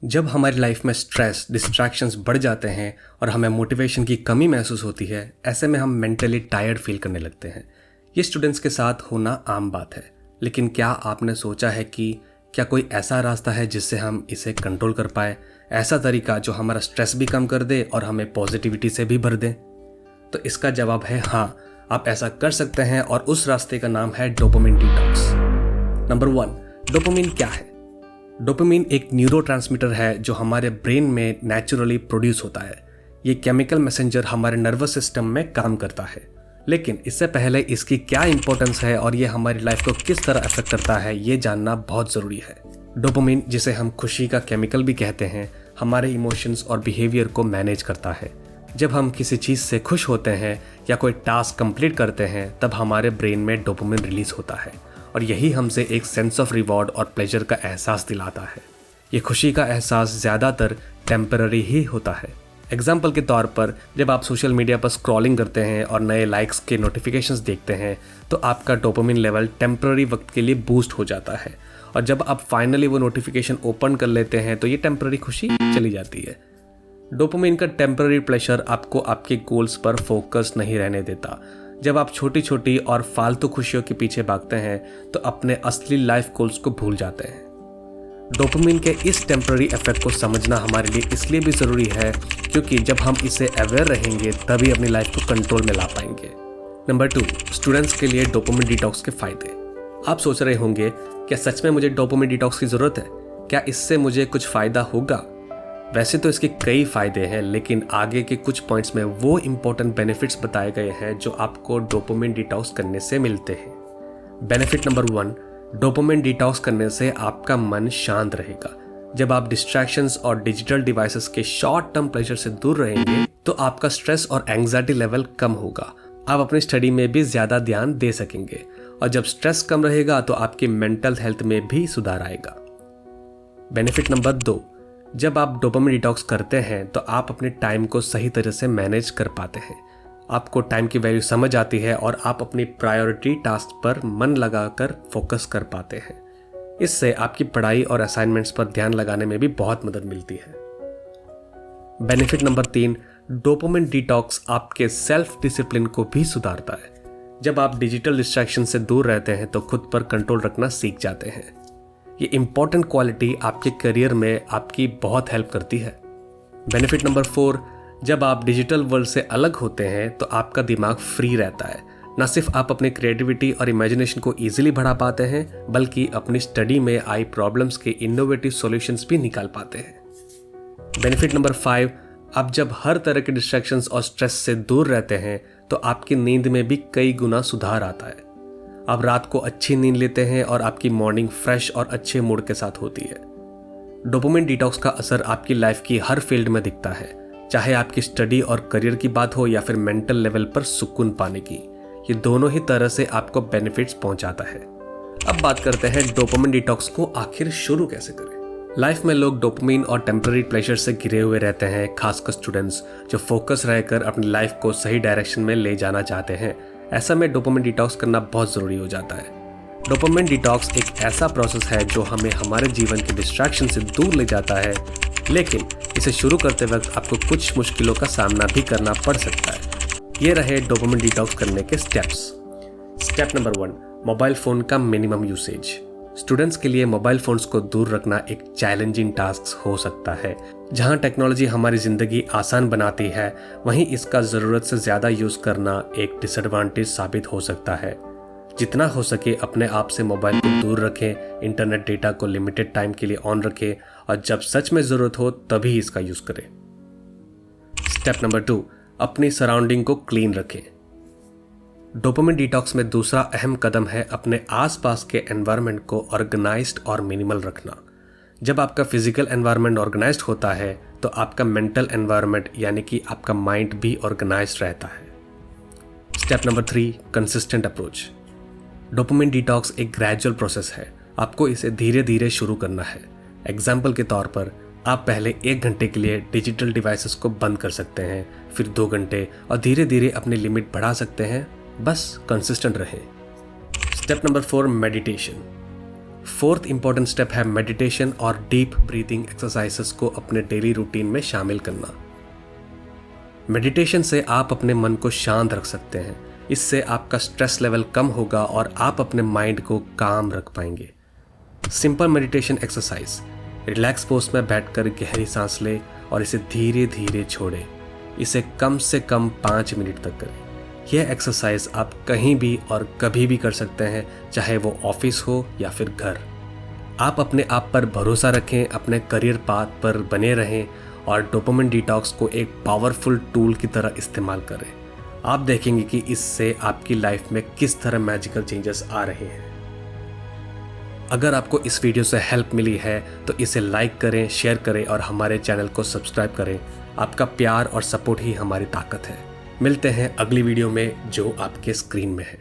जब हमारी लाइफ में स्ट्रेस, डिस्ट्रैक्शंस बढ़ जाते हैं और हमें मोटिवेशन की कमी महसूस होती है, ऐसे में हम मेंटली टायर्ड फील करने लगते हैं। ये स्टूडेंट्स के साथ होना आम बात है, लेकिन क्या आपने सोचा है कि क्या कोई ऐसा रास्ता है जिससे हम इसे कंट्रोल कर पाए, ऐसा तरीका जो हमारा स्ट्रेस भी कम कर दे और हमें पॉजिटिविटी से भी भर दे? तो इसका जवाब है हाँ, आप ऐसा कर सकते हैं और उस रास्ते का नाम है डोपामिन डिटॉक्स। नंबर 1, डोपामिन क्या है? डोपामिन एक न्यूरोट्रांसमीटर है जो हमारे ब्रेन में नेचुरली प्रोड्यूस होता है। ये केमिकल मैसेंजर हमारे नर्वस सिस्टम में काम करता है। लेकिन इससे पहले इसकी क्या इंपॉर्टेंस है और ये हमारी लाइफ को किस तरह अफेक्ट करता है, ये जानना बहुत ज़रूरी है। डोपामिन, जिसे हम खुशी का केमिकल भी कहते हैं, हमारे इमोशंस और बिहेवियर को मैनेज करता है। जब हम किसी चीज़ से खुश होते हैं या कोई टास्क कंप्लीट करते हैं, तब हमारे ब्रेन में डोपामिन रिलीज होता है और यही हमसे एक सेंस ऑफ रिवॉर्ड और प्लेजर का एहसास दिलाता है। ये खुशी का एहसास ज़्यादातर टेम्पररी ही होता है। एग्जाम्पल के तौर पर, जब आप सोशल मीडिया पर स्क्रॉलिंग करते हैं और नए लाइक्स के नोटिफिकेशंस देखते हैं, तो आपका डोपामिन लेवल टेम्पररी वक्त के लिए बूस्ट हो जाता है और जब आप फाइनली वो नोटिफिकेशन ओपन कर लेते हैं तो ये टेम्पररी खुशी चली जाती है। डोपामिन का टेम्पररी प्लेजर आपको आपके गोल्स पर फोकस नहीं रहने देता। जब आप छोटी छोटी और फालतू खुशियों के पीछे भागते हैं तो अपने असली लाइफ गोल्स को भूल जाते हैं। डोपामिन के इस टेम्पररी इफेक्ट को समझना हमारे लिए इसलिए भी ज़रूरी है क्योंकि जब हम इससे अवेयर रहेंगे तभी अपनी लाइफ को कंट्रोल में ला पाएंगे। नंबर 2, स्टूडेंट्स के लिए डोपामिन डिटॉक्स के फ़ायदे। आप सोच रहे होंगे, क्या सच में मुझे डोपामिन डिटॉक्स की ज़रूरत है? क्या इससे मुझे कुछ फ़ायदा होगा? वैसे तो इसके कई फ़ायदे हैं, लेकिन आगे के कुछ पॉइंट्स में वो इम्पोर्टेंट बेनिफिट्स बताए गए हैं जो आपको डोपामिन डिटॉक्स करने से मिलते हैं। बेनिफिट नंबर 1, डोपामिन डिटॉक्स करने से आपका मन शांत रहेगा। जब आप डिस्ट्रैक्शंस और डिजिटल डिवाइसेस के शॉर्ट टर्म प्लेजर से दूर रहेंगे तो आपका स्ट्रेस और एंग्जाइटी लेवल कम होगा। आप अपनी स्टडी में भी ज़्यादा ध्यान दे सकेंगे और जब स्ट्रेस कम रहेगा तो आपकी मेंटल हेल्थ में भी सुधार आएगा। बेनिफिट नंबर 2, जब आप डोपामिन डिटॉक्स करते हैं तो आप अपने टाइम को सही तरह से मैनेज कर पाते हैं। आपको टाइम की वैल्यू समझ आती है और आप अपनी प्रायोरिटी टास्क पर मन लगाकर फोकस कर पाते हैं। इससे आपकी पढ़ाई और असाइनमेंट्स पर ध्यान लगाने में भी बहुत मदद मिलती है। बेनिफिट नंबर 3, डोपामिन डिटॉक्स आपके सेल्फ डिसिप्लिन को भी सुधारता है। जब आप डिजिटल डिस्ट्रैक्शन से दूर रहते हैं तो खुद पर कंट्रोल रखना सीख जाते हैं। ये इंपॉर्टेंट क्वालिटी आपके करियर में आपकी बहुत हेल्प करती है। बेनिफिट नंबर 4, जब आप डिजिटल वर्ल्ड से अलग होते हैं तो आपका दिमाग फ्री रहता है। न सिर्फ आप अपनी क्रिएटिविटी और इमेजिनेशन को ईजिली बढ़ा पाते हैं, बल्कि अपनी स्टडी में आई प्रॉब्लम्स के इनोवेटिव सॉल्यूशंस भी निकाल पाते हैं। बेनिफिट नंबर 5, आप जब हर तरह के डिस्ट्रैक्शंस और स्ट्रेस से दूर रहते हैं तो आपकी नींद में भी कई गुना सुधार आता है। आप रात को अच्छी नींद लेते हैं और आपकी मॉर्निंग फ्रेश और अच्छे मूड के साथ होती है। डोपामिन डिटॉक्स का असर आपकी लाइफ की हर फील्ड में दिखता है, चाहे आपकी स्टडी और करियर की बात हो या फिर मेंटल लेवल पर सुकून पाने की। ये दोनों ही तरह से आपको बेनिफिट्स पहुंचाता है। अब बात करते हैं डोपामिन डिटॉक्स को आखिर शुरू कैसे करें। लाइफ में लोग डोपामिन और टेम्पररी प्लेजर से घिरे हुए रहते हैं, खासकर स्टूडेंट्स जो फोकस रहकर अपनी लाइफ को सही डायरेक्शन में ले जाना चाहते हैं। ऐसा में डोपामिन डिटॉक्स करना बहुत ज़रूरी हो जाता है। डोपामिन डिटॉक्स एक ऐसा प्रोसेस है जो हमें हमारे जीवन के डिस्ट्रैक्शन से दूर ले जाता है, लेकिन इसे शुरू करते वक्त आपको कुछ मुश्किलों का सामना भी करना पड़ सकता है। ये रहे डोपामिन डिटॉक्स करने के steps. Step number 1, mobile phone का मिनिमम यूसेज। स्टूडेंट्स के लिए मोबाइल फ़ोन्स को दूर रखना एक चैलेंजिंग टास्क हो सकता है। जहां टेक्नोलॉजी हमारी ज़िंदगी आसान बनाती है, वहीं इसका ज़रूरत से ज़्यादा यूज़ करना एक डिसएडवांटेज साबित हो सकता है। जितना हो सके अपने आप से मोबाइल को दूर रखें, इंटरनेट डेटा को लिमिटेड टाइम के लिए ऑन रखें और जब सच में ज़रूरत हो तभी इसका यूज़ करें। स्टेप नंबर 2, अपनी सराउंडिंग को क्लीन रखें। डोपामिन डिटॉक्स में दूसरा अहम कदम है अपने आसपास के एनवायरनमेंट को ऑर्गेनाइज्ड और मिनिमल रखना। जब आपका फिजिकल एनवायरनमेंट ऑर्गेनाइज्ड होता है तो आपका मेंटल एनवायरनमेंट यानी कि आपका माइंड भी ऑर्गेनाइज्ड रहता है। Step number 3, consistent approach. Dopamine detox एक ग्रेजुअल प्रोसेस है। आपको इसे धीरे धीरे शुरू करना है। एग्जाम्पल के तौर पर, आप पहले 1 घंटे के लिए डिजिटल डिवाइसेस को बंद कर सकते हैं, फिर 2 घंटे और धीरे धीरे अपनी लिमिट बढ़ा सकते हैं। बस कंसिस्टेंट रहें। Step number 4, meditation. Fourth important step है मेडिटेशन और डीप ब्रीदिंग एक्सरसाइजेस को अपने डेली रूटीन में शामिल करना। मेडिटेशन से आप अपने मन को शांत रख सकते हैं। इससे आपका स्ट्रेस लेवल कम होगा और आप अपने माइंड को काम रख पाएंगे। Simple meditation exercise, relax pose में बैठकर गहरी सांस लें और इसे धीरे धीरे छोड़ें। इसे कम से कम 5 मिनट तक करें। यह एक्सरसाइज आप कहीं भी और कभी भी कर सकते हैं, चाहे वो ऑफिस हो या फिर घर। आप अपने आप पर भरोसा रखें, अपने करियर पाथ पर बने रहें और डोपामिन डिटॉक्स को एक पावरफुल टूल की तरह इस्तेमाल करें। आप देखेंगे कि इससे आपकी लाइफ में किस तरह मैजिकल चेंजेस आ रहे हैं। अगर आपको इस वीडियो से हेल्प मिली है तो इसे लाइक करें, शेयर करें और हमारे चैनल को सब्सक्राइब करें। आपका प्यार और सपोर्ट ही हमारी ताकत है। मिलते हैं अगली वीडियो में जो आपके स्क्रीन में है।